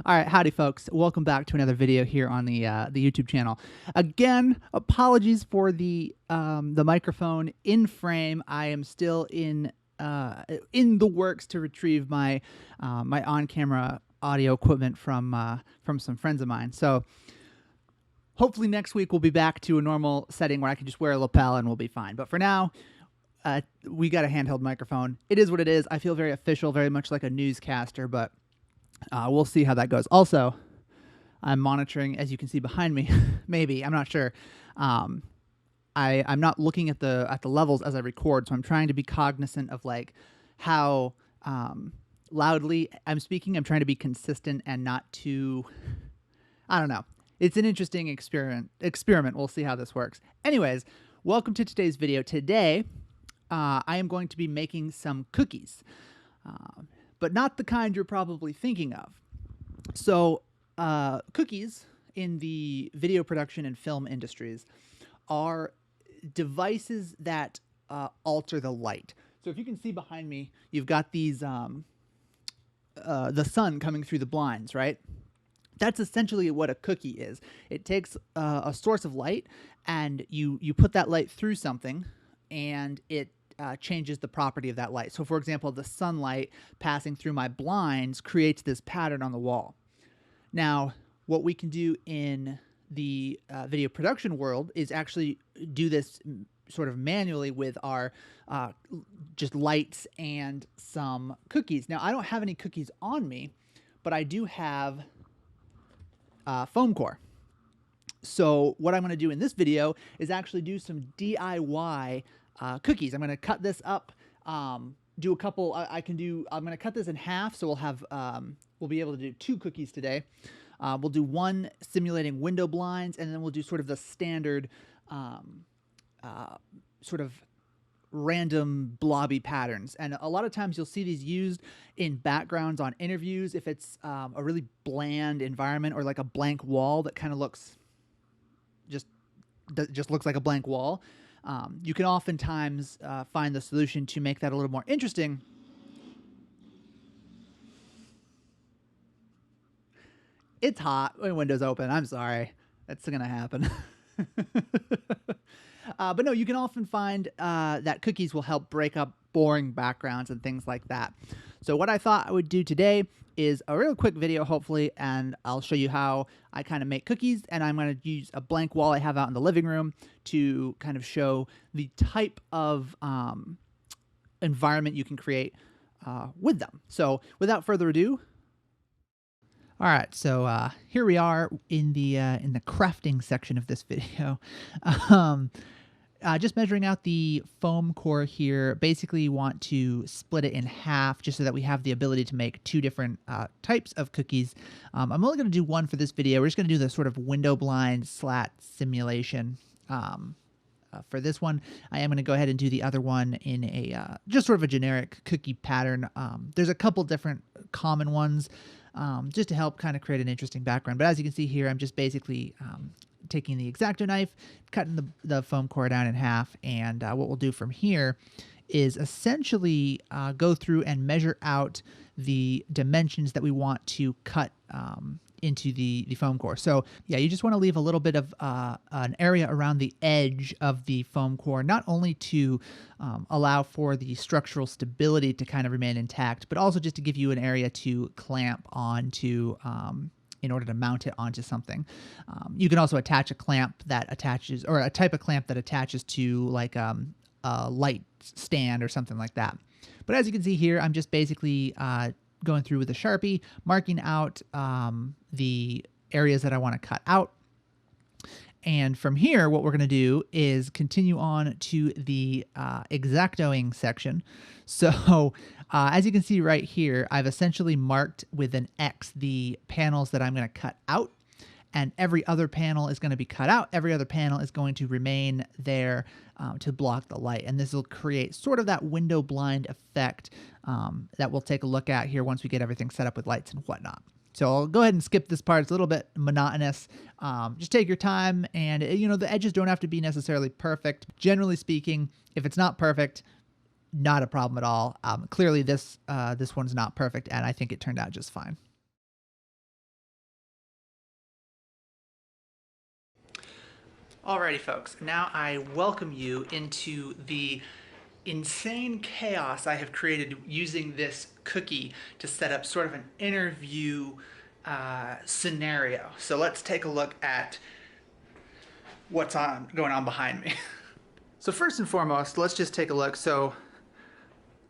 All right, howdy, folks. Welcome back to another video here on the YouTube channel. Again, apologies for the microphone in frame. I am still in the works to retrieve my my on-camera audio equipment from some friends of mine. So hopefully next week we'll be back to a normal setting where I can just wear a lapel and we'll be fine. But for now, we got a handheld microphone. It is what it is. I feel very official, very much like a newscaster, but we'll see how that goes. Also, I'm monitoring, as you can see behind me. Maybe, I'm not sure. I'm not looking at the levels as I record, so I'm trying to be cognizant of like how loudly I'm speaking. I'm trying to be consistent and not too. I don't know. It's an interesting experiment. We'll see how this works. Anyways, welcome to today's video. Today, I am going to be making some cookies. But not the kind you're probably thinking of. So cookies in the video production and film industries are devices that alter the light. So if you can see behind me, you've got these the sun coming through the blinds, right? That's essentially what a cookie is. It takes a source of light and you put that light through something and it changes the property of that light. So for example, the sunlight passing through my blinds creates this pattern on the wall. Now, what we can do in the video production world is actually do this sort of manually with our just lights and some cookies. Now, I don't have any cookies on me, but I do have foam core. So what I'm going to do in this video is actually do some DIY cookies. I'm going to cut this up, do a couple, I'm going to cut this in half. So we'll have, we'll be able to do 2 cookies today. We'll do one simulating window blinds, and then we'll do sort of the standard, sort of random blobby patterns. And a lot of times you'll see these used in backgrounds on interviews. If it's a really bland environment or like a blank wall that kind of looks, just looks like a blank wall. You can oftentimes find the solution to make that a little more interesting. It's hot when windows open. I'm sorry. That's going to happen. But no, you can often find that cookies will help break up boring backgrounds and things like that. So what I thought I would do today is a real quick video, hopefully, and I'll show you how I kind of make cookies, and I'm going to use a blank wall I have out in the living room to kind of show the type of environment you can create with them. So without further ado, all right, so here we are in the crafting section of this video. Just measuring out the foam core here. Basically, you want to split it in half just so that we have the ability to make 2 different types of cookies. I'm only going to do one for this video. We're just going to do the sort of window blind slat simulation. For this one, I am going to go ahead and do the other one in a just sort of a generic cookie pattern. There's a couple different common ones just to help kind of create an interesting background. But as you can see here, I'm just basically taking the X-Acto knife, cutting the foam core down in half, and what we'll do from here is essentially go through and measure out the dimensions that we want to cut into the foam core. So yeah, you just want to leave a little bit of an area around the edge of the foam core, not only to allow for the structural stability to kind of remain intact, but also just to give you an area to clamp onto in order to mount it onto something. You can also attach a clamp that attaches, or a type of clamp that attaches to like a light stand or something like that. But as you can see here, I'm just basically going through with a Sharpie, marking out the areas that I want to cut out. And from here, what we're going to do is continue on to the X-Actoing section. So as you can see right here, I've essentially marked with an X the panels that I'm going to cut out, and every other panel is going to be cut out. Every other panel is going to remain there to block the light. And this will create sort of that window blind effect that we'll take a look at here once we get everything set up with lights and whatnot. So I'll go ahead and skip this part. It's a little bit monotonous. Just take your time, and you know, the edges don't have to be necessarily perfect. Generally speaking, if it's not perfect, not a problem at all. Clearly this one's not perfect, and I think it turned out just fine. Alrighty, folks, now I welcome you into the insane chaos I have created using this cookie to set up sort of an interview scenario. So let's take a look at what's going on behind me. So first and foremost, let's just take a look. So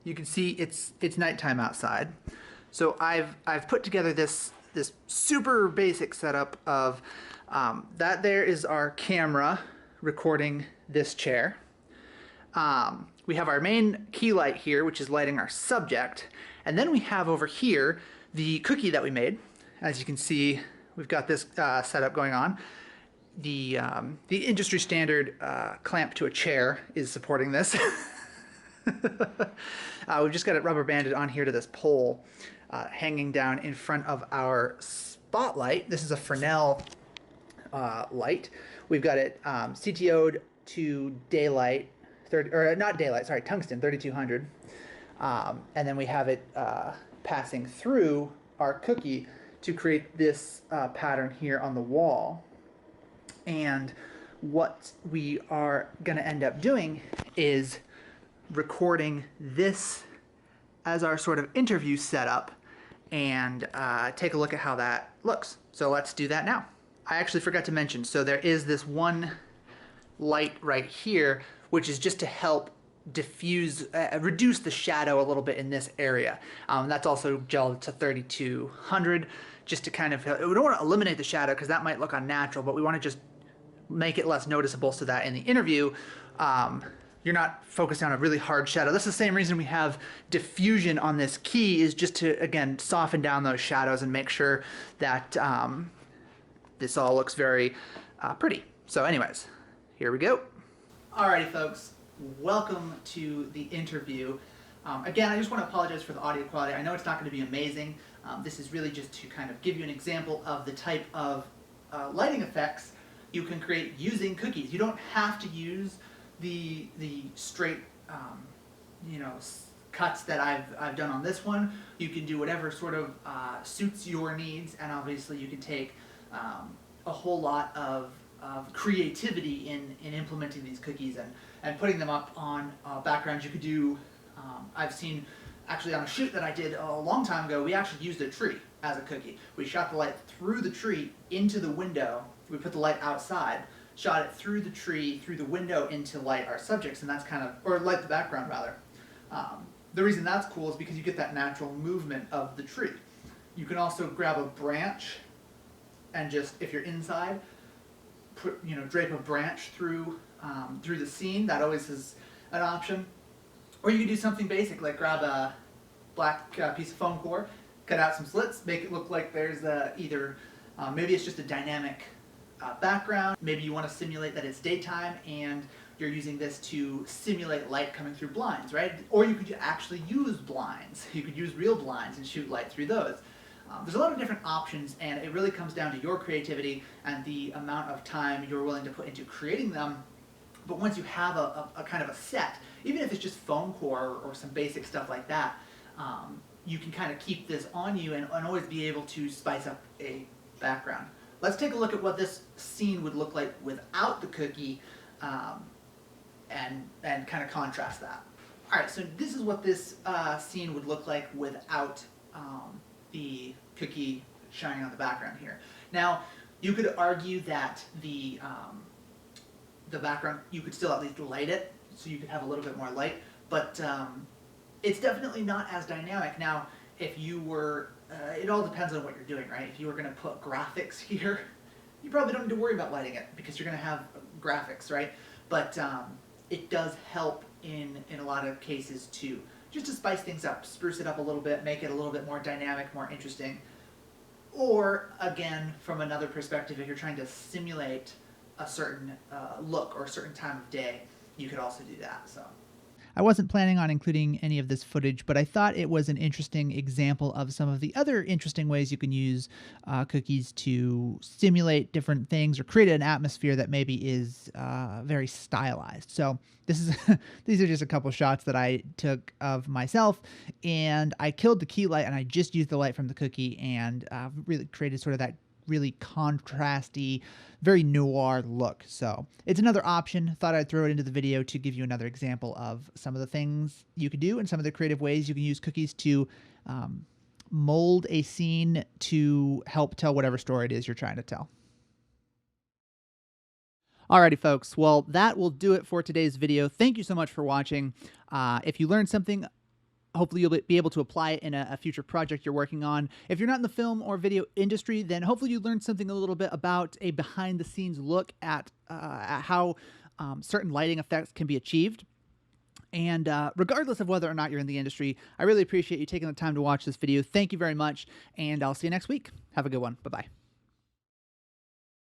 you can see it's nighttime outside. So I've put together this super basic setup of that there is our camera recording this chair. We have our main key light here, which is lighting our subject. And then we have over here the cookie that we made. As you can see, we've got this setup going on. The industry standard clamp to a chair is supporting this. We've just got it rubber banded on here to this pole hanging down in front of our spotlight. This is a Fresnel light. We've got it CTO'd to daylight, tungsten 3200. And then we have it passing through our cookie to create this pattern here on the wall. And what we are going to end up doing is recording this as our sort of interview setup and take a look at how that looks. So let's do that now. I actually forgot to mention, so there is this one light right here, which is just to help diffuse, reduce the shadow a little bit in this area. That's also gelled to 3200, just to kind of, we don't want to eliminate the shadow because that might look unnatural, but we want to just make it less noticeable so that in the interview, you're not focusing on a really hard shadow. That's the same reason we have diffusion on this key, is just to, again, soften down those shadows and make sure that this all looks very pretty. So anyways, here we go. Alrighty, folks, welcome to the interview. Again, I just want to apologize for the audio quality. I know it's not going to be amazing. This is really just to kind of give you an example of the type of lighting effects you can create using cookies. You don't have to use the straight cuts that I've done on this one. You can do whatever sort of suits your needs, and obviously you can take a whole lot of creativity in implementing these cookies and putting them up on backgrounds. You could do, I've seen actually on a shoot that I did a long time ago, we actually used a tree as a cookie. We shot the light through the tree into the window. We put the light outside, shot it through the tree, through the window into light our subjects, and that's kind of, or light the background rather. The reason that's cool is because you get that natural movement of the tree. You can also grab a branch and just, if you're inside, drape a branch through the scene. That always is an option. Or you can do something basic, like grab a black piece of foam core, cut out some slits, make it look like there's either, maybe it's just a dynamic background. Maybe you want to simulate that it's daytime and you're using this to simulate light coming through blinds, right? Or you could actually use blinds. You could use real blinds and shoot light through those. There's a lot of different options, and it really comes down to your creativity and the amount of time you're willing to put into creating them. But once you have a kind of a set, even if it's just foam core or some basic stuff like that, you can kind of keep this on you and always be able to spice up a background. Let's take a look at what this scene would look like without the cookie and kind of contrast that. All right, so this is what this scene would look like without the cookie shining on the background here. Now, you could argue that the background, you could still at least light it, so you could have a little bit more light, but it's definitely not as dynamic. Now, if you were, it all depends on what you're doing, right? If you were going to put graphics here, you probably don't need to worry about lighting it because you're going to have graphics, right? But it does help in a lot of cases too, just to spice things up, spruce it up a little bit, make it a little bit more dynamic, more interesting. Or again, from another perspective, if you're trying to simulate a certain look or a certain time of day, you could also do that. So I wasn't planning on including any of this footage, but I thought it was an interesting example of some of the other interesting ways you can use cookies to simulate different things or create an atmosphere that maybe is very stylized. So this is these are just a couple shots that I took of myself, and I killed the key light and I just used the light from the cookie and really created sort of that really contrasty, very noir look. So it's another option. Thought I'd throw it into the video to give you another example of some of the things you could do and some of the creative ways you can use cookies to mold a scene to help tell whatever story it is you're trying to tell. Alrighty, folks. Well, that will do it for today's video. Thank you so much for watching. If you learned something, hopefully you'll be able to apply it in a future project you're working on. If you're not in the film or video industry, then hopefully you learned something a little bit about a behind-the-scenes look at how certain lighting effects can be achieved. And regardless of whether or not you're in the industry, I really appreciate you taking the time to watch this video. Thank you very much, and I'll see you next week. Have a good one. Bye-bye.